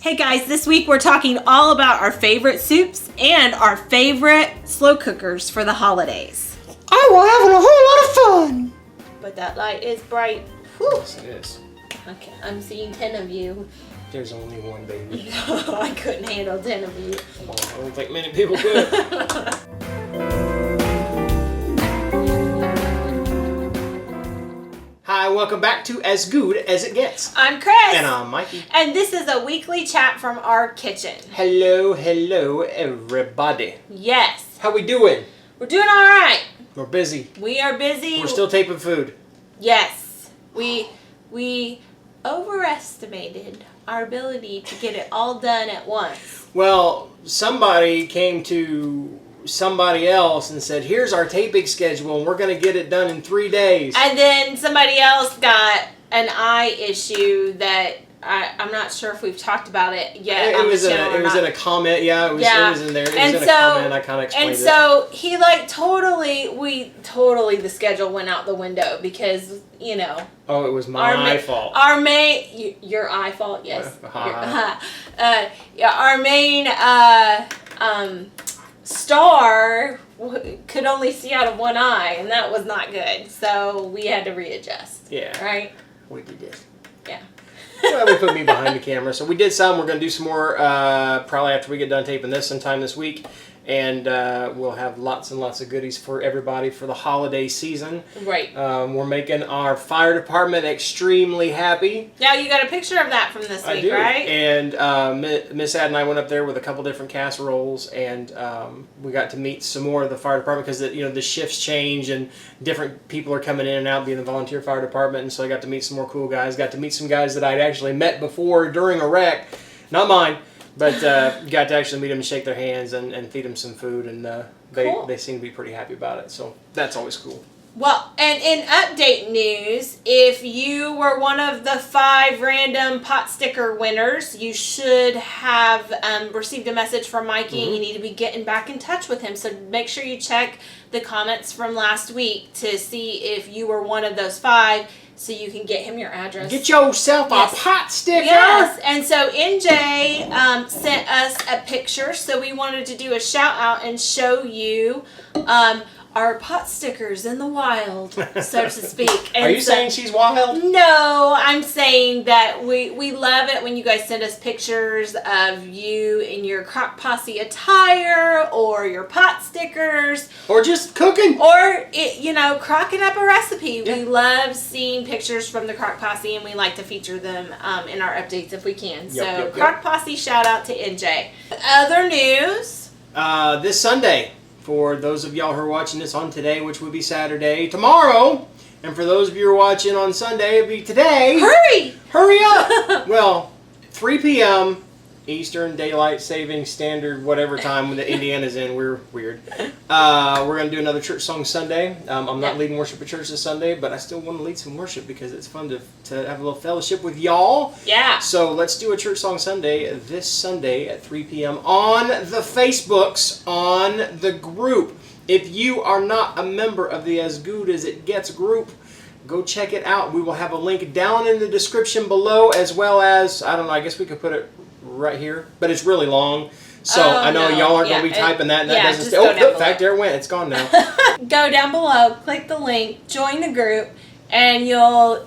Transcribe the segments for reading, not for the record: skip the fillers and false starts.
Hey guys, this week we're talking all about our favorite soups and our favorite slow cookers for the holidays. Oh, we're having a whole lot of fun. But that light is bright. Whew. Yes, it is. Okay, I'm seeing 10 of you. There's only one baby. I couldn't handle 10 of you. Well, I don't think many people could. Hi, welcome back to As Good As It Gets. I'm Cris. And I'm Mikey. And this is a weekly chat from our kitchen. Hello, everybody. Yes. How we doing? We're doing all right. We're busy. We are busy. We're still taping food. Yes. We overestimated our ability to get it all done at once. Well, somebody came to somebody else and said, here's our taping schedule and we're going to get it done in 3 days. And then somebody else got an eye issue that I'm not sure if we've talked about it yet. It was in a comment. Yeah, it was in there. It was in a comment. I kind of explained it. And so he totally the schedule went out the window because, you know. Oh, it was my fault. Your eye fault, yes. Our main star could only see out of one eye, and that was not good. So we had to readjust. Yeah. Right? We did. Yeah. Well, we put me behind the camera. So we did some. We're going to do some more probably after we get done taping this sometime this week. And we'll have lots and lots of goodies for everybody for the holiday season. Right. We're making our fire department extremely happy. Now, you got a picture of that from this week, right? And Miss Ad and I went up there with a couple different casseroles, and we got to meet some more of the fire department because the shifts change and different people are coming in and out being the volunteer fire department. And so I got to meet some more cool guys. Got to meet some guys that I'd actually met before during a wreck. Not mine. But got to actually meet them and shake their hands and feed them some food, and they seem to be pretty happy about it. So that's always cool. Well, and in update news, if you were one of the 5 random pot sticker winners, you should have received a message from Mikey, and you need to be getting back in touch with him. So make sure you check the comments from last week to see if you were one of those 5. So you can get him your address. Get yourself a pot sticker. Yes, and so NJ sent us a picture, so we wanted to do a shout out and show you our pot stickers in the wild, so to speak. And Are you saying she's wild? No, I'm saying that we love it when you guys send us pictures of you in your Crock Posse attire or your pot stickers. Or just cooking. Or, crocking up a recipe. Yeah. We love seeing pictures from the Crock Posse, and we like to feature them in our updates if we can. Yep. Crock Posse, shout out to NJ. Other news. This Sunday, for those of y'all who are watching this on today, which would be Saturday, tomorrow, and for those of you who are watching on Sunday, it'll be today. Hurry up! Well, 3 p.m. Eastern Daylight Saving Standard, whatever time when the Indiana's in. We're weird. We're going to do another church song Sunday. I'm not leading worship at church this Sunday, but I still want to lead some worship because it's fun to have a little fellowship with y'all. Yeah. So let's do a church song Sunday this Sunday at 3 p.m. on the Facebooks, on the group. If you are not a member of the As Good As It Gets group, go check it out. We will have a link down in the description below, as well as, I don't know, I guess we could put it right here, but it's really long. So I know y'all aren't going to be typing that, and that doesn't stay. Oh, in fact, there it went. It's gone now. Go down below, click the link, join the group, and you'll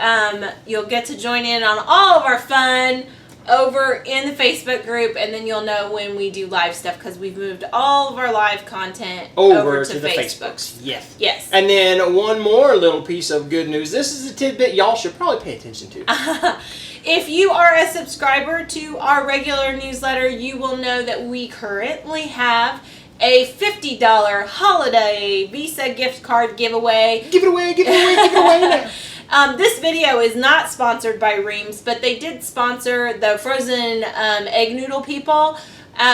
get to join in on all of our fun over in the Facebook group, and then you'll know when we do live stuff because we've moved all of our live content over to the Facebooks. Yes. And then one more little piece of good news. This is a tidbit y'all should probably pay attention to. If you are a subscriber to our regular newsletter, you will know that we currently have a $50 holiday Visa gift card giveaway. Give it away now. This video is not sponsored by Reams, but they did sponsor the frozen egg noodle people.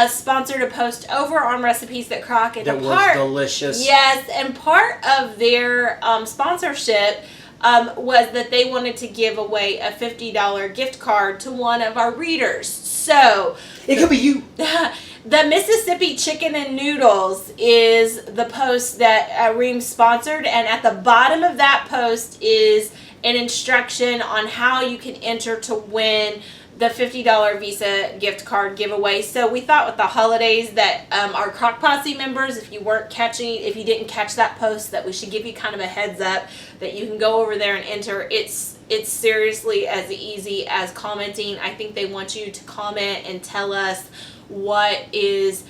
Sponsored a post over on Recipes That Crock. And that was delicious. Yes, and part of their sponsorship was that they wanted to give away a $50 gift card to one of our readers. So it could be you. The Mississippi Chicken and Noodles is the post that Reem sponsored, and at the bottom of that post is an instruction on how you can enter to win the $50 Visa gift card giveaway. So we thought with the holidays that our Crock Posse members, if you didn't catch that post, that we should give you kind of a heads up that you can go over there and enter. It's seriously as easy as commenting. I think they want you to comment and tell us what is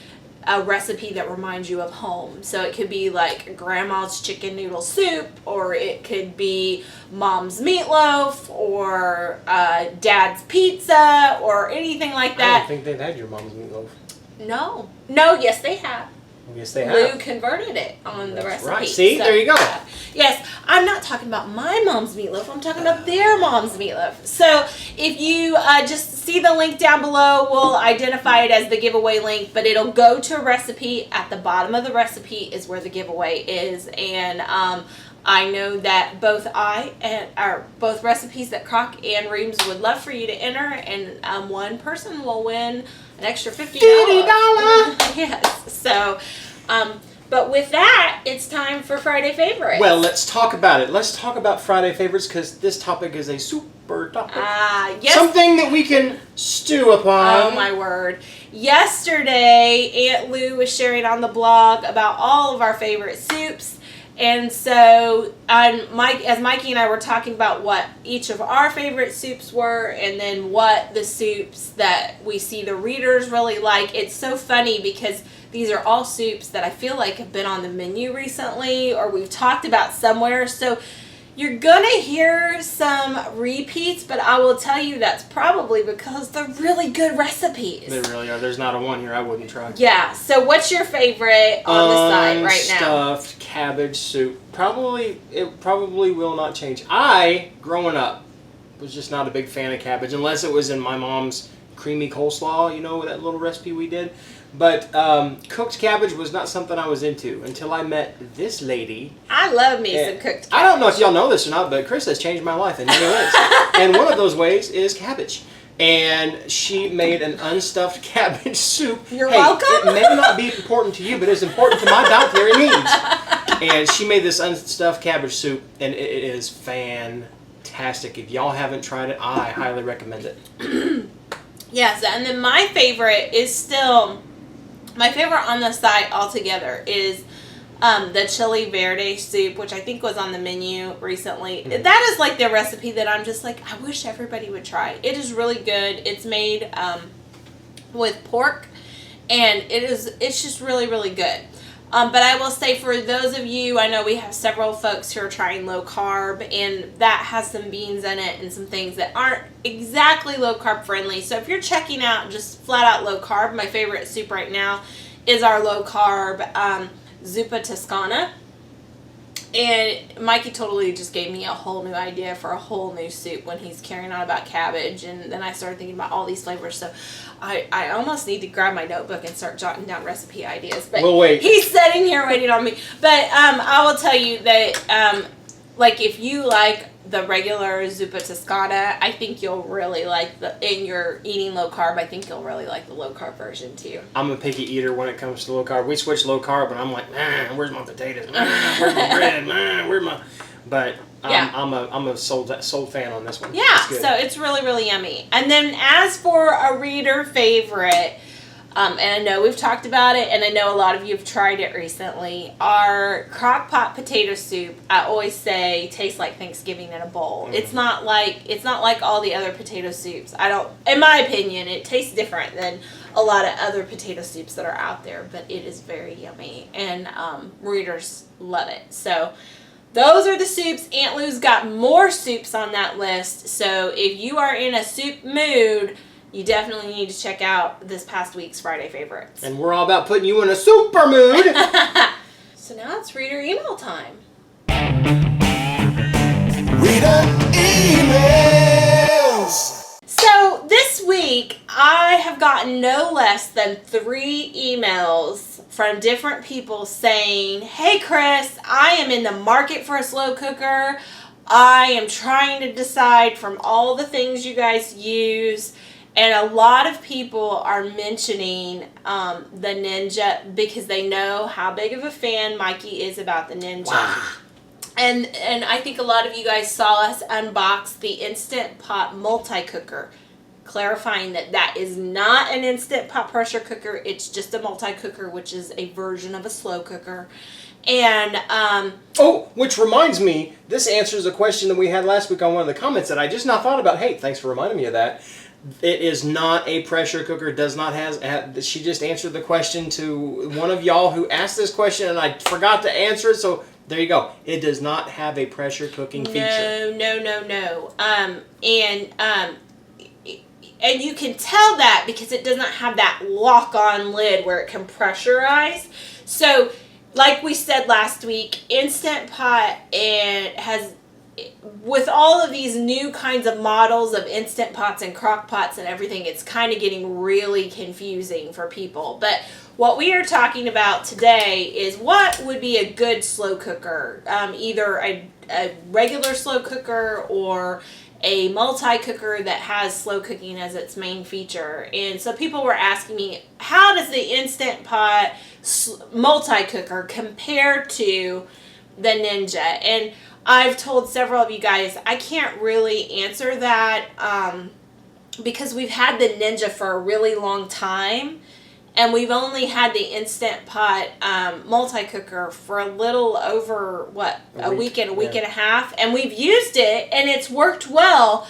a recipe that reminds you of home. So it could be like grandma's chicken noodle soup, or it could be mom's meatloaf, or dad's pizza, or anything like that. I don't think they've had your mom's meatloaf. No, yes they have. Yes, they have. Lou converted it on the recipe. Right. See, so, there you go. Yes, I'm not talking about my mom's meatloaf. I'm talking about their mom's meatloaf. So if you just see the link down below, we'll identify it as the giveaway link, but it'll go to a recipe. At the bottom of the recipe is where the giveaway is. And I know that both both recipes that Croc and Reams would love for you to enter, and one person will win an extra $50. Yes. So, but with that, it's time for Friday favorites. Well, let's talk about it. Let's talk about Friday favorites, because this topic is a super topic. Yes. Something that we can stew upon. Oh my word. Yesterday, Aunt Lou was sharing on the blog about all of our favorite soups. And so, as Mikey and I were talking about what each of our favorite soups were, and then what the soups that we see the readers really like, it's so funny because these are all soups that I feel like have been on the menu recently, or we've talked about somewhere. So you're going to hear some repeats, but I will tell you that's probably because they're really good recipes. They really are. There's not a one here I wouldn't try. Yeah. So what's your favorite on the side right now? Stuffed cabbage soup. It probably will not change. Growing up, was just not a big fan of cabbage, unless it was in my mom's creamy coleslaw, that little recipe we did. But cooked cabbage was not something I was into until I met this lady. I love me some cooked cabbage. I don't know if y'all know this or not, but Cris has changed my life in many ways. And one of those ways is cabbage. And she made an unstuffed cabbage soup. You're welcome. It may not be important to you, but it's important to my dietary needs. And she made this unstuffed cabbage soup, and it is fantastic. If y'all haven't tried it, I highly recommend it. Yes, and then my favorite on the site altogether is the chili verde soup, which I think was on the menu recently. Mm-hmm. That is like the recipe that I'm just like, I wish everybody would try. It is really good. It's made with pork, and it's just really, really good. But I will say, for those of you, I know we have several folks who are trying low carb, and that has some beans in it and some things that aren't exactly low carb friendly. So if you're checking out just flat out low carb, my favorite soup right now is our low carb zuppa toscana. And Mikey totally just gave me a whole new idea for a whole new soup when he's carrying on about cabbage. And then I started thinking about all these flavors. So I almost need to grab my notebook and start jotting down recipe ideas. But we'll wait. He's sitting here waiting on me. But I will tell you that if you like the regular zuppa toscana, I think you'll really like and you're eating low carb, I think you'll really like the low carb version too. I'm a picky eater when it comes to low carb. We switched low carb, and I'm like, where's my potatoes? Where's my bread? Where's my... But I'm a sold fan on this one. Yeah, so it's really, really yummy. And then as for a reader favorite, and I know we've talked about it, and I know a lot of you have tried it recently, our Crock-Pot potato soup, I always say, tastes like Thanksgiving in a bowl. Mm-hmm. It's not like all the other potato soups. In my opinion, it tastes different than a lot of other potato soups that are out there, but it is very yummy, and readers love it. So those are the soups. Aunt Lou's got more soups on that list, so if you are in a soup mood, you definitely need to check out this past week's Friday favorites. And we're all about putting you in a super mood. So now it's reader email time. Reader emails. So this week, I have gotten no less than 3 emails from different people saying, hey Cris, I am in the market for a slow cooker. I am trying to decide from all the things you guys use. And a lot of people are mentioning the Ninja because they know how big of a fan Mikey is about the Ninja. Wow. And I think a lot of you guys saw us unbox the Instant Pot Multicooker. clarifying that that is not an Instant Pot pressure cooker. It's just a multi-cooker, which is a version of a slow cooker. And which reminds me, this answers a question that we had last week on one of the comments that I just not thought about. Hey, thanks for reminding me of that. It is not a pressure cooker. Does not have. She just answered the question to one of y'all who asked this question, and I forgot to answer it. So there you go. It does not have a pressure cooking feature. No. And you can tell that because it does not have that lock-on lid where it can pressurize. So, like we said last week, Instant Pot has, with all of these new kinds of models of Instant Pots and Crock-Pots and everything, it's kind of getting really confusing for people. But what we are talking about today is what would be a good slow cooker. Either a regular slow cooker or a multi-cooker that has slow cooking as its main feature. And so people were asking me, how does the Instant Pot multi-cooker compare to the Ninja? And I've told several of you guys, I can't really answer that because we've had the Ninja for a really long time. And we've only had the Instant Pot multi-cooker for a little over, a week and a half. And we've used it, and it's worked well.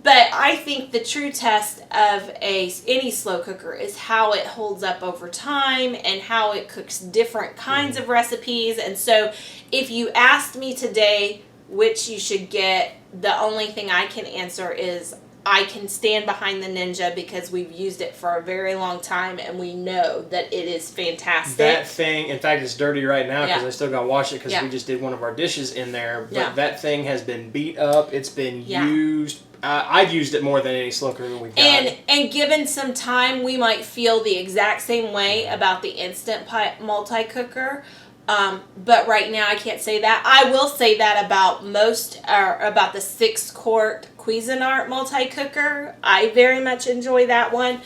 But I think the true test of any slow cooker is how it holds up over time and how it cooks different kinds of recipes. And so if you asked me today which you should get, the only thing I can answer is I can stand behind the Ninja because we've used it for a very long time and we know that it is fantastic. That thing, in fact, it's dirty right now because I still got to wash it because we just did one of our dishes in there. But that thing has been beat up. It's been used. I've used it more than any slow cooker we've got. And given some time, we might feel the exact same way about the Instant Pot multi-cooker. But right now I can't say that. I will say that about about the 6-quart Cuisinart multi-cooker. I very much enjoy that one.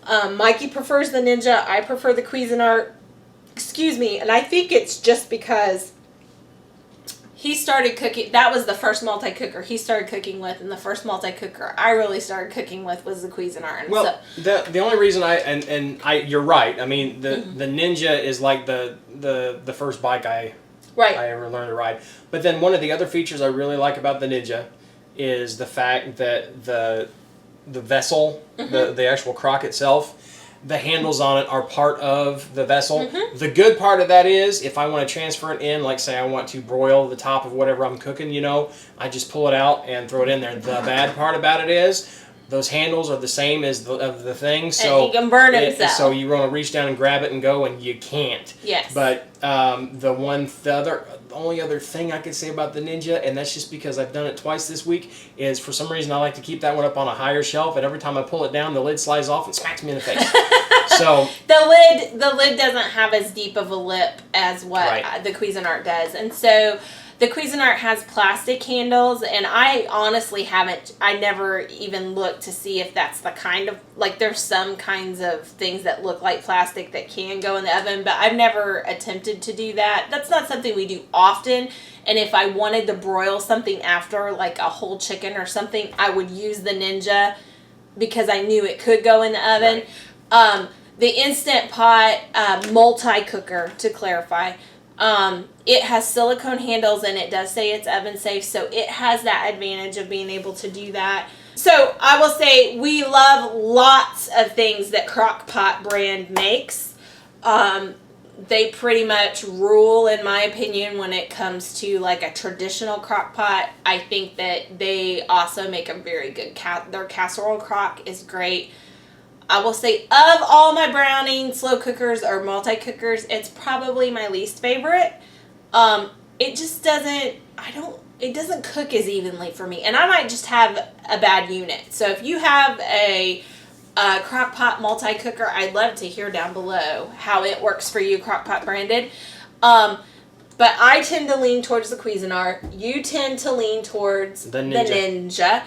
Mikey prefers the Ninja. I prefer the Cuisinart. Excuse me. And I think it's just because he started cooking. That was the first multi-cooker he started cooking with, and the first multi-cooker I really started cooking with was the Cuisinart. Well, the only reason you're right. I mean, the Ninja is like the first bike I ever learned to ride. But then one of the other features I really like about the Ninja is the fact that the vessel, the actual crock itself, the handles on it are part of the vessel. The good part of that is if I want to transfer it in, like say I want to broil the top of whatever I'm cooking, I just pull it out and throw it in there. The bad part about it is those handles are the same as the thing, so and he can burn himself. So you want to reach down and grab it and go, and you can't. Yes. But the only other thing I could say about the Ninja, and that's just because I've done it twice this week, is for some reason I like to keep that one up on a higher shelf, and every time I pull it down, the lid slides off and smacks me in the face. So the lid doesn't have as deep of a lip as what the Cuisinart does, and so the Cuisinart has plastic handles, and I honestly I never even looked to see if that's the kind of, there's some kinds of things that look like plastic that can go in the oven, but I've never attempted to do that. That's not something we do often, and if I wanted to broil something after, like a whole chicken or something, I would use the Ninja because I knew it could go in the oven. Right. The Instant Pot multi-cooker, to clarify, it has silicone handles and it does say it's oven safe, so it has that advantage of being able to do that. So I will say we love lots of things that Crock-Pot brand makes. They pretty much rule, in my opinion, when it comes to like a traditional Crock-Pot. I think that they also make a very good their casserole crock is great. I will say, of all my browning slow cookers or multi-cookers, it's probably my least favorite. It just doesn't, it doesn't cook as evenly for me. And I might just have a bad unit. So if you have a Crock-Pot multi-cooker, I'd love to hear down below how it works for you, Crock-Pot branded. But I tend to lean towards the Cuisinart. You tend to lean towards the Ninja.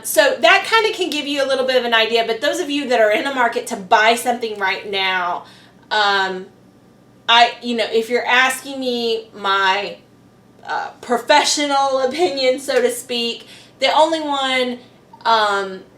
So that kind of can give you a little bit of an idea, but those of you that are in the market to buy something right now, if you're asking me my professional opinion, so to speak, the only one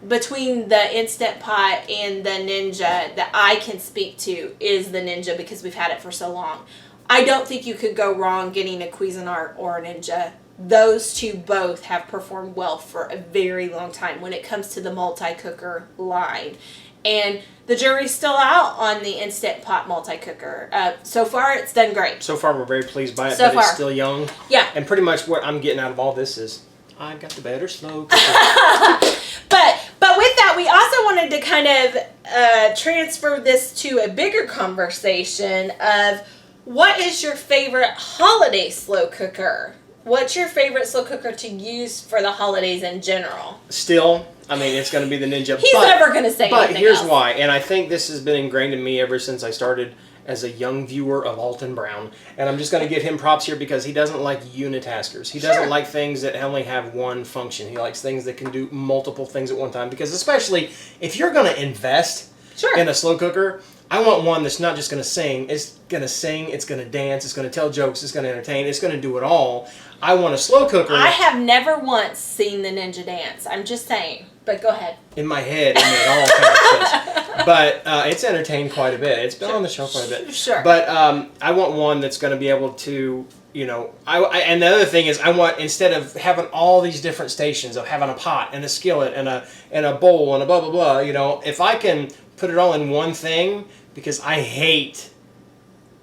between the Instant Pot and the Ninja that I can speak to is the Ninja because we've had it for so long. I don't think you could go wrong getting a Cuisinart or a Ninja. Those two both have performed well for a very long time when it comes to the multi-cooker line. And the jury's still out on the Instant Pot multi-cooker. So far, it's done great. So far, we're very pleased by it, so but far. It's still young. Yeah. And pretty much what I'm getting out of all this is, I got the better slow cooker. But with that, we also wanted to kind of transfer this to a bigger conversation of what is your favorite holiday slow cooker? What's your favorite slow cooker to use for the holidays in general? Still, I mean, it's going to be the Ninja. He's never going to say anything But here's else. why, and I think this has been ingrained in me ever since I started as a young viewer of Alton Brown. And I'm just going to give him props here because he doesn't like unitaskers. He doesn't like things that only have one function. He likes things that can do multiple things at one time. Because especially if you're going to invest in a slow cooker, I want one that's not just going to sing. It's going to sing, it's going to dance, it's going to tell jokes, it's going to entertain, it's going to do it all. I want a slow cooker. I have never once seen the Ninja dance. I'm just saying. But go ahead. In my head, it made all kinds of sense. But it's entertained quite a bit. It's been on the show quite a bit. Sure. But I want one that's going to be able to, you know, and the other thing is I want, instead of having all these different stations of having a pot and a skillet and a bowl and a blah, blah, blah, you know, if I can put it all in one thing, because I hate,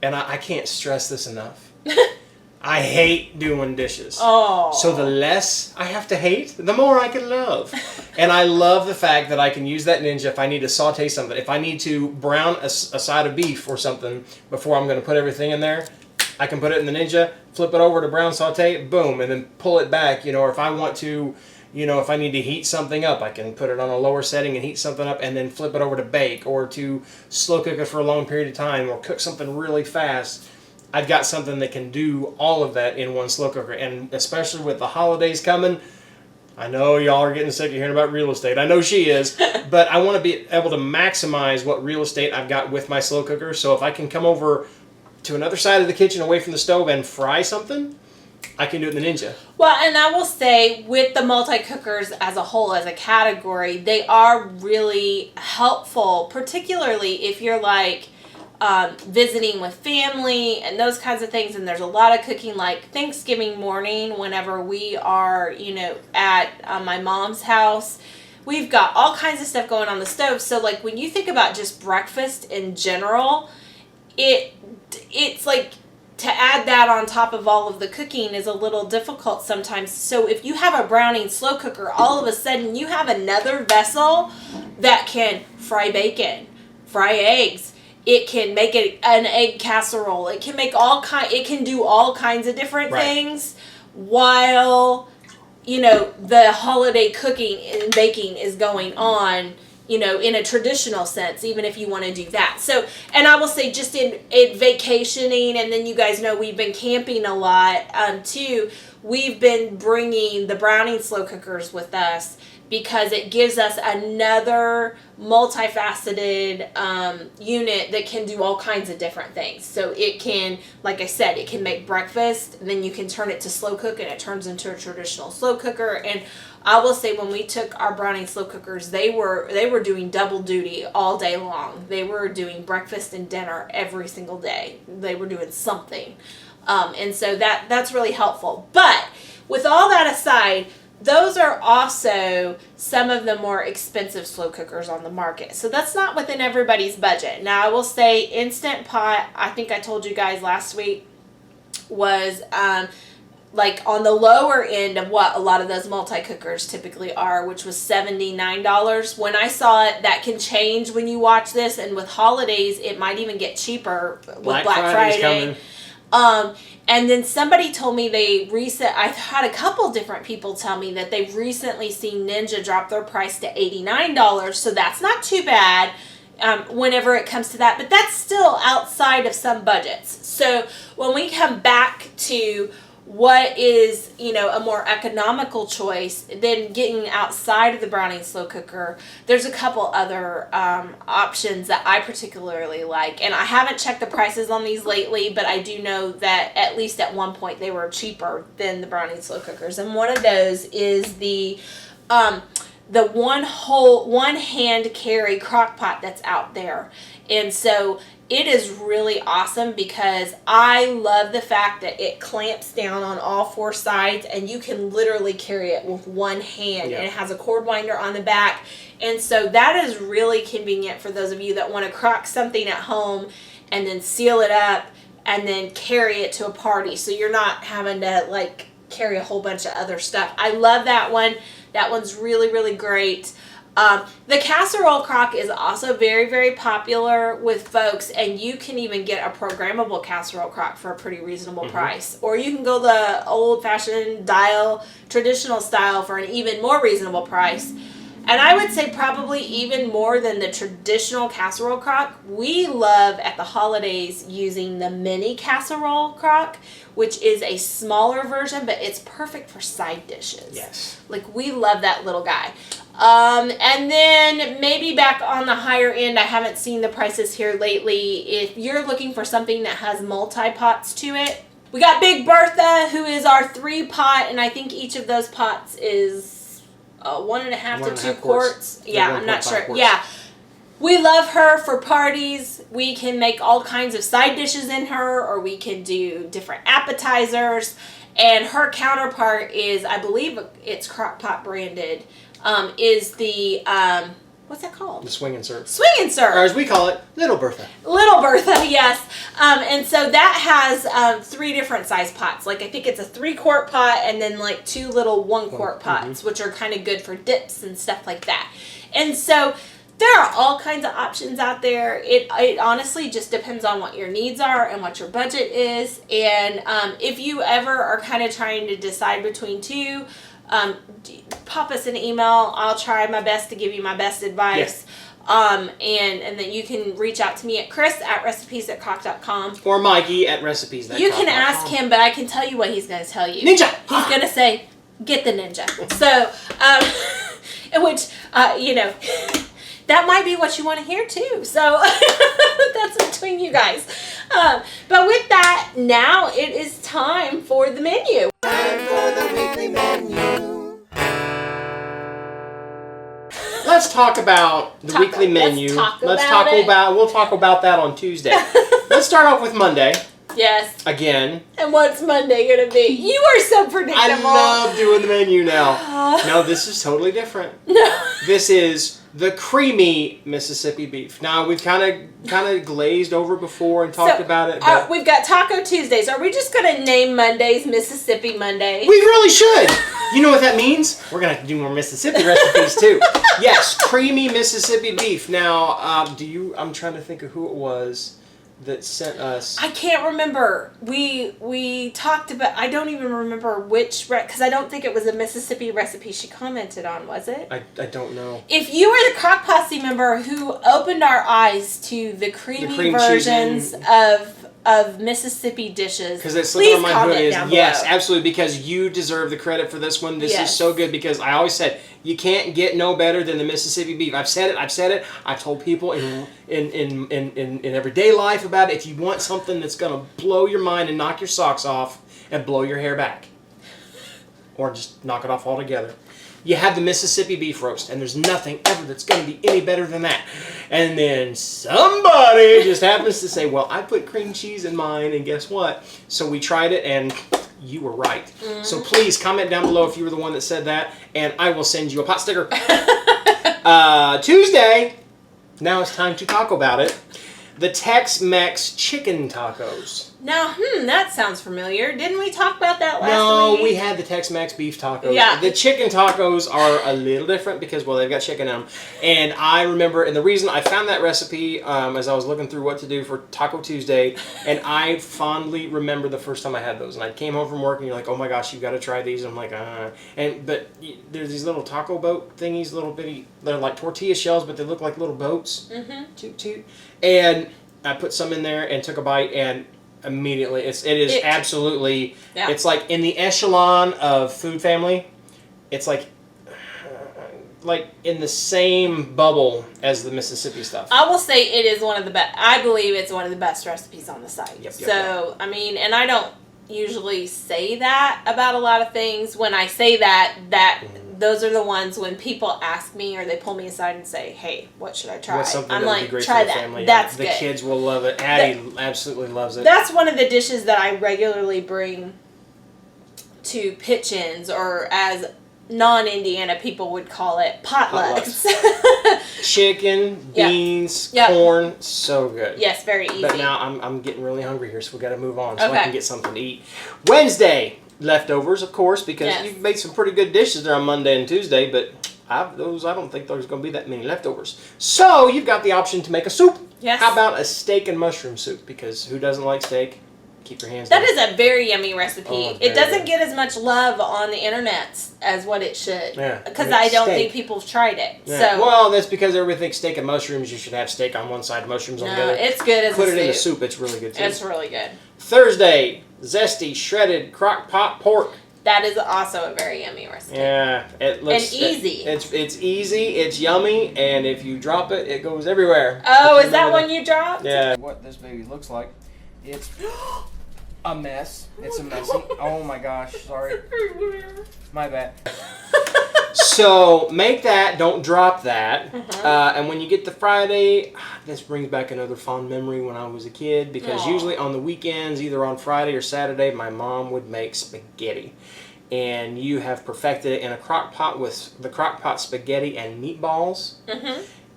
and I can't stress this enough, I hate doing dishes. Oh. So the less I have to hate, the more I can love. And I love the fact that I can use that Ninja if I need to saute something. If I need to brown a side of beef or something before I'm going to put everything in there, I can put it in the Ninja, flip it over to brown saute, boom, and then pull it back. You know, or if I want to, you know, if I need to heat something up, I can put it on a lower setting and heat something up and then flip it over to bake or to slow cook it for a long period of time or cook something really fast. I've got something that can do all of that in one slow cooker. And especially with the holidays coming, I know y'all are getting sick of hearing about real estate. I know she is. But I want to be able to maximize what real estate I've got with my slow cooker. So if I can come over to another side of the kitchen away from the stove and fry something, I can do it in the Ninja. Well, and I will say with the multi-cookers as a whole, as a category, they are really helpful, particularly if you're like visiting with family and those kinds of things. And there's a lot of cooking, like Thanksgiving morning, whenever we are, you know, at my mom's house, we've got all kinds of stuff going on the stove. So like when you think about just breakfast in general, it's like, to add that on top of all of the cooking is a little difficult sometimes. So if you have a Browning slow cooker, all of a sudden you have another vessel that can fry bacon, fry eggs. It can make an egg casserole. It can make it can do all kinds of different things while, you know, the holiday cooking and baking is going on, you know, in a traditional sense, even if you want to do that. So, and I will say just in vacationing, and then you guys know we've been camping a lot too, we've been bringing the Browning slow cookers with us because it gives us another multifaceted unit that can do all kinds of different things. So it can, like I said, it can make breakfast, and then you can turn it to slow cook and it turns into a traditional slow cooker. And I will say when we took our Browning slow cookers, they were doing double duty all day long. They were doing breakfast and dinner every single day. They were doing something. And so that's really helpful. But with all that aside, those are also some of the more expensive slow cookers on the market. So that's not within everybody's budget. Now I will say Instant Pot, I think I told you guys last week, was like on the lower end of what a lot of those multi-cookers typically are, which was $79. When I saw it, that can change when you watch this, and with holidays it might even get cheaper with Black Friday. And then somebody told me I've had a couple different people tell me that they've recently seen Ninja drop their price to $89, so that's not too bad whenever it comes to that, but that's still outside of some budgets. So when we come back to what is, you know, a more economical choice than getting outside of the Browning slow cooker, there's a couple other options that I particularly like. And I haven't checked the prices on these lately, but I do know that at least at one point they were cheaper than the Browning slow cookers. And one of those is the the one hand carry Crock-Pot that's out there. And so it is really awesome because I love the fact that it clamps down on all four sides and you can literally carry it with one hand. And it has a cord winder on the back. And so that is really convenient for those of you that want to crock something at home and then seal it up and then carry it to a party. So you're not having to like carry a whole bunch of other stuff. I love that one. That one's really, really great. The casserole crock is also very, very popular with folks, and you can even get a programmable casserole crock for a pretty reasonable price. Or you can go the old-fashioned dial, traditional style for an even more reasonable price. And I would say probably even more than the traditional casserole crock, we love at the holidays using the mini casserole crock, which is a smaller version, but it's perfect for side dishes. Yes. Like, we love that little guy. And then maybe back on the higher end, I haven't seen the prices here lately. If you're looking for something that has multi-pots to it, we got Big Bertha, who is our 3-pot, and I think each of those pots is 1.5 to 2 quarts. Yeah, I'm not sure. Quarts. Yeah. We love her for parties. We can make all kinds of side dishes in her, or we can do different appetizers. And her counterpart is, I believe it's Crock-Pot branded, is the, what's that called? The swing and serve. Swing and serve. Or as we call it, Little Bertha. Little Bertha, yes. And so that has 3 different size pots. Like, I think it's a 3-quart pot and then like 2 little 1-quart pots, which are kind of good for dips and stuff like that. And so there are all kinds of options out there. It honestly just depends on what your needs are and what your budget is. And if you ever are kind of trying to decide between two, pop us an email. I'll try my best to give you my best advice. And then you can reach out to me at Cris at recipes@crock.com. Or Mikey at recipes.com. You can ask him, but I can tell you what he's going to tell you. Ninja! He's going to say, get the Ninja. So, which, you know, that might be what you want to hear too. So that's between you guys. But with that, now it is time for the menu. Time for the weekly menu. Let's talk about the weekly menu. We'll talk about that on Tuesday. Let's start off with Monday. Yes. Again. And what's Monday going to be? You are so predictable. I love doing the menu now. No, this is totally different. No. This is the creamy Mississippi beef. Now, we've kind of glazed over before and talked about it. But we've got Taco Tuesdays. Are we just going to name Mondays Mississippi Monday? We really should. You know what that means? We're going to have to do more Mississippi recipes, too. Yes, creamy Mississippi beef. Now, I'm trying to think of who it was that sent us. I can't remember. We talked about, I don't even remember which, because I don't think it was a Mississippi recipe she commented on, was it? I don't know. If you were the Crock Posse member who opened our eyes to the creamy versions of Mississippi dishes, because it's something on my hood is yes, below. Absolutely, because you deserve the credit for this one. This is so good because I always said you can't get no better than the Mississippi beef. I've said it. I've told people in everyday life about it. If you want something that's gonna blow your mind and knock your socks off and blow your hair back, or just knock it off altogether, you have the Mississippi beef roast, and there's nothing ever that's going to be any better than that. And then somebody just happens to say, well, I put cream cheese in mine, and guess what? So we tried it, and you were right. Mm-hmm. So please comment down below if you were the one that said that, and I will send you a pot sticker. Tuesday, now it's time to talk about it. The Tex-Mex chicken tacos. Now, that sounds familiar. Didn't we talk about that last week? No, we had the Tex-Mex beef tacos. Yeah. The chicken tacos are a little different because, well, they've got chicken in them. And I remember, and the reason I found that recipe as I was looking through what to do for Taco Tuesday, and I fondly remember the first time I had those. And I came home from work, and you're like, oh my gosh, you've got to try these. And I'm like, But there's these little taco boat thingies, little bitty, they're like tortilla shells, but they look like little boats. Mm-hmm. Toot, toot. And I put some in there and took a bite, and immediately it is absolutely, it's like in the echelon of Food Family, it's like in the same bubble as the Mississippi stuff. I will say it is one of the best. I believe it's one of the best recipes on the site. Yep, I mean, and I don't usually say that about a lot of things. When I say that those are the ones when people ask me or they pull me aside and say, "Hey, what should I try?" What's something I'm that like, would be great "Try for the that. family." That's the good." kids will love it. Addie absolutely loves it. That's one of the dishes that I regularly bring to pitch-ins, or as non-Indiana people would call it, potlucks. Chicken, beans, corn, so good. Yes, very easy. But now I'm getting really hungry here, so we got to move on so Okay. I can get something to eat. Wednesday, leftovers, of course, because you've made some pretty good dishes there on Monday and Tuesday, but I don't think there's going to be that many leftovers. So you've got the option to make a soup. Yes. How about a steak and mushroom soup? Because who doesn't like steak? Keep your hands That down. is a very yummy recipe. Oh, it doesn't good. get as much love on the internet as what it should. Yeah. Because And I it's don't steak. think people have tried it. Yeah. So Well, that's because everybody thinks steak and mushrooms, you should have steak on one side, mushrooms on the no, other. it's good as Put a it in the soup. soup, it's really good too. It's really good. Thursday, zesty, shredded crock-pot pork. That is also a very yummy recipe. Yeah, it looks And easy. It's easy, it's yummy, and if you drop it, it goes everywhere. Oh, is that one you dropped? Yeah. What this baby looks like, it's a mess. It's a messy. Oh my gosh, sorry. My bad. So make that. Don't drop that. And when you get to Friday, this brings back another fond memory when I was a kid, because usually on the weekends, either on Friday or Saturday, my mom would make spaghetti. And you have perfected it in a crock pot with the crock pot spaghetti and meatballs.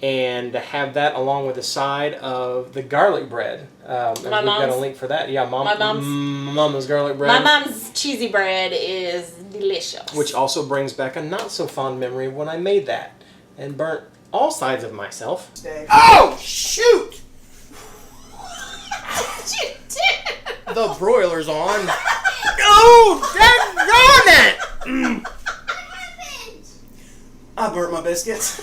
And to have that along with a side of the garlic bread. And we've got a link for that. Yeah, Mama's garlic bread. My mom's cheesy bread is delicious. Which also brings back a not so fond memory of when I made that and burnt all sides of myself. Oh, shoot! you did. The broiler's on. Oh, daggone it! I burnt my biscuits.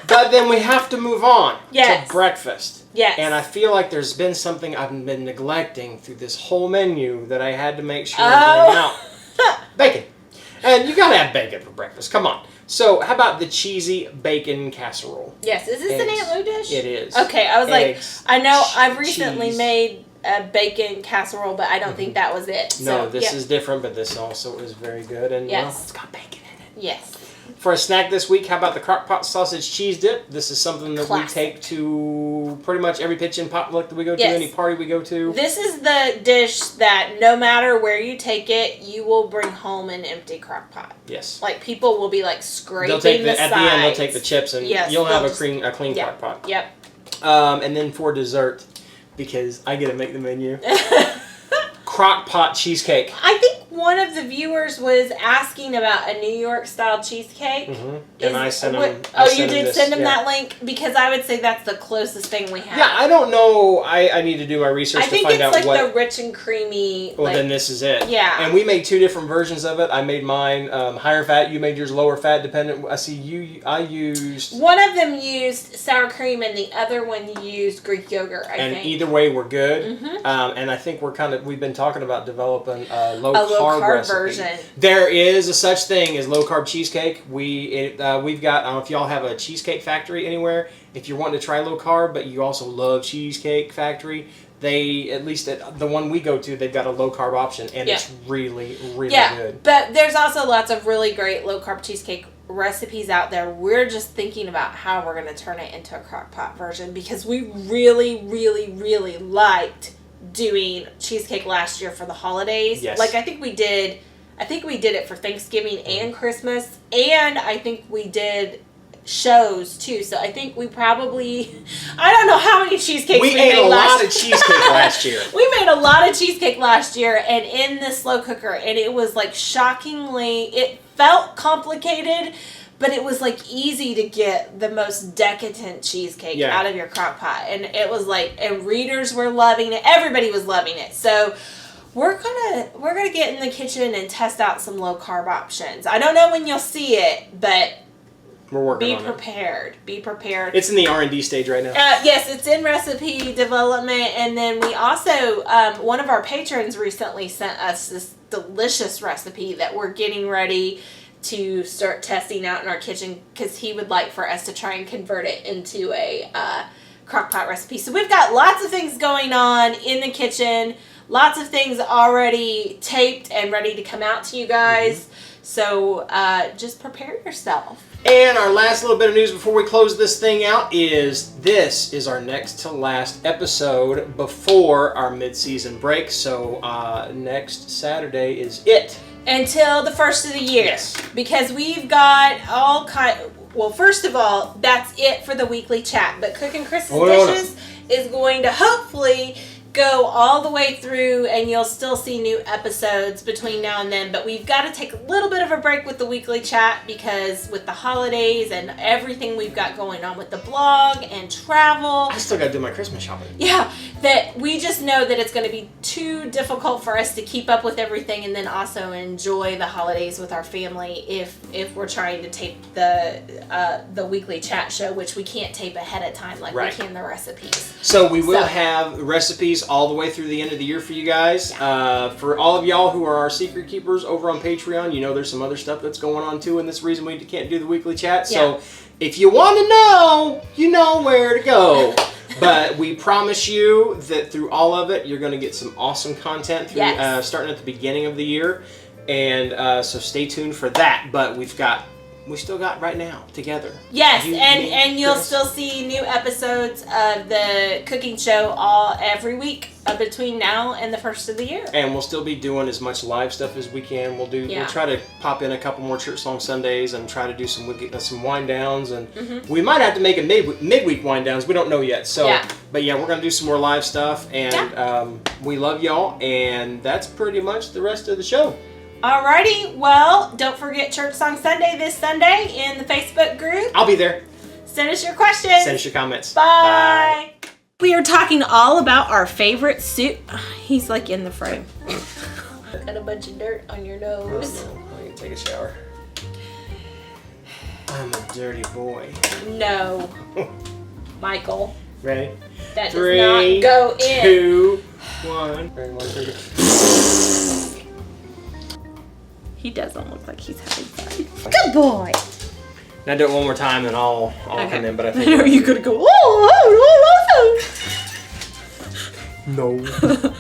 But then we have to move on to breakfast. Yes. And I feel like there's been something I've been neglecting through this whole menu that I had to make sure I bring out. Bacon. And you gotta have bacon for breakfast. Come on. So how about the cheesy bacon casserole? Yes. Is this an Aunt Lou dish? It is. Okay. I was Eggs, like, I know I've recently cheese. made a bacon casserole, but I don't think that was it. No, So, this is different, but this also is very good. And well, it's got bacon in it. Yes. For a snack this week, how about the Crock-Pot sausage cheese dip? This is something that Classic. we take to pretty much every pitch-in potluck that we go to, Yes. any party we go to. This is the dish that no matter where you take it, you will bring home an empty crock pot. Yes. Like people will be like scraping They'll take the at sides. the end, they'll take the chips and you'll have a clean yeah. crock pot. Yep. And then for dessert, because I get to make the menu, Crock-Pot cheesecake. I think one of the viewers was asking about a New York style cheesecake. And I sent them. You did send them that link? Because I would say that's the closest thing we have. Yeah, I don't know. I need to do my research to find out I think it's what. like the rich and creamy. Well, then this is it. Yeah. And we made two different versions of it. I made mine higher fat. You made yours lower fat, dependent. I see I used. One of them used sour cream, and the other one used Greek yogurt. I think. And either way, we're good. And I think we've been talking about developing a low carb recipe. version. There is a such thing as low carb cheesecake. We've got. I don't know if y'all have a Cheesecake Factory anywhere. If you're wanting to try low carb, but you also love Cheesecake Factory, they, at least at the one we go to, they've got a low carb option, and it's really, really good. But there's also lots of really great low carb cheesecake recipes out there. We're just thinking about how we're going to turn it into a crock pot version, because we really, really, really liked doing cheesecake last year for the holidays. Yes. Like I think we did it for Thanksgiving and Christmas, and I think we did shows too. So I think we probably, I don't know how many cheesecakes we made ate a last lot of cheesecake last year. We made a lot of cheesecake last year, and in the slow cooker, and it was like shockingly, it felt complicated, but it was like easy to get the most decadent cheesecake out of your crock pot. And it was like, and readers were loving it. Everybody was loving it. So we're gonna get in the kitchen and test out some low carb options. I don't know when you'll see it, but we're working on prepared. Be prepared. It's in the R&D stage right now. Yes, it's in recipe development. And then we also, one of our patrons recently sent us this delicious recipe that we're getting ready to start testing out in our kitchen, because he would like for us to try and convert it into a Crock-Pot recipes. So we've got lots of things going on in the kitchen. Lots of things already taped and ready to come out to you guys. So just prepare yourself. And our last little bit of news before we close this thing out is this is our next to last episode before our mid-season break. So next Saturday is it. Until the first of the year. Yes. Because we've got all kind. Well, first of all, that's it for the weekly chat. But Cooking Chris's Dishes is going to hopefully go all the way through, and you'll still see new episodes between now and then. But we've got to take a little bit of a break with the weekly chat because with the holidays and everything we've got going on with the blog and travel. I still got to do my Christmas shopping. Yeah, that we just know that it's going to be too difficult for us to keep up with everything and then also enjoy the holidays with our family if we're trying to tape the weekly chat show, which we can't tape ahead of time like we can the recipes. So we will have recipes all the way through the end of the year for you guys. For all of y'all who are our secret keepers over on Patreon, you know there's some other stuff that's going on too, and this reason we can't do the weekly chat. So if you want to know, you know where to go. But we promise you that through all of it, you're going to get some awesome content through, starting at the beginning of the year. And so stay tuned for that. But we still got right now together. Yes, and you'll still see new episodes of the cooking show every week between now and the first of the year. And we'll still be doing as much live stuff as we can. We'll try to pop in a couple more church song Sundays and try to do some wind downs, and we might have to make it midweek wind downs. We don't know yet. So, but yeah, we're gonna do some more live stuff, and we love y'all, and that's pretty much the rest of the show. Alrighty, well, don't forget Church Song Sunday this Sunday in the Facebook group. I'll be there. Send us your questions. Send us your comments. Bye. We are talking all about our favorite soup. He's like in the frame. Got a bunch of dirt on your nose. Oh, no. I need to take a shower. I'm a dirty boy. No. Michael. Ready? That 3, does not go in. 2, 1. Ready, 1, 2, 3. He doesn't look like he's having fun. Good boy. Now do it one more time and I'll come in, but I think... I know you could go, oh, No.